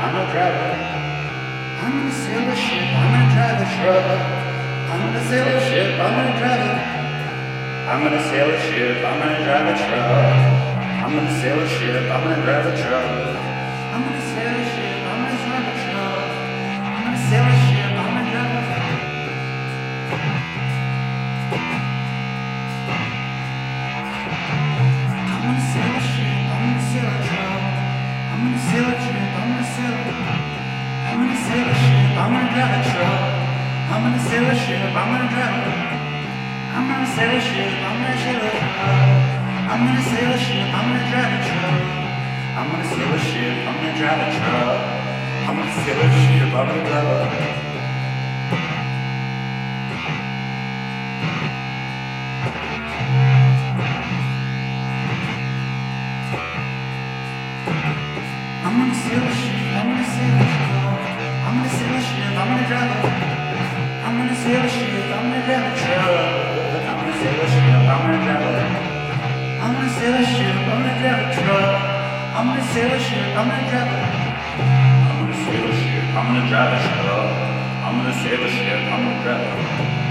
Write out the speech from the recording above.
I'm gonna drive it. I'm gonna sail a ship, I'm gonna drive a truck. I'm gonna sail a ship, I'm gonna drive it. I'm gonna sail a ship, I'm gonna drive a truck. I'm gonna sail a ship, I'm gonna drive a truck. I'm gonna sail a ship, I'm gonna drive a truck. I'm gonna sail a ship, I'm gonna drive a truck. I'm gonna sail a ship, I'm gonna sail a truck. I'm gonna sail a ship, I'm gonna sail a I'm gonna sail a ship, I'm gonna drive a truck. I'm gonna sail a ship, I'm gonna drive a I'm gonna sail a ship, I'm gonna sail a truck. I'm gonna sail a ship, I'm gonna drive a truck. I'm gonna sail a ship, I'm gonna drive a truck. I'm gonna sail a ship, I'm gonna drive a I'm gonna sail a ship, I'm gonna sail a truck. I'm gonna sail a ship, I'm gonna drive a I'm gonna sail a ship, I'm gonna drive a truck. I'm gonna sail a ship, I'm gonna drive a I'm gonna sail a ship, I'm gonna drive a truck. I'm gonna sail a ship, I'm gonna drive a I'm gonna sail a ship, I'm gonna drive a truck. I'm gonna sail a ship, I'm gonna drive a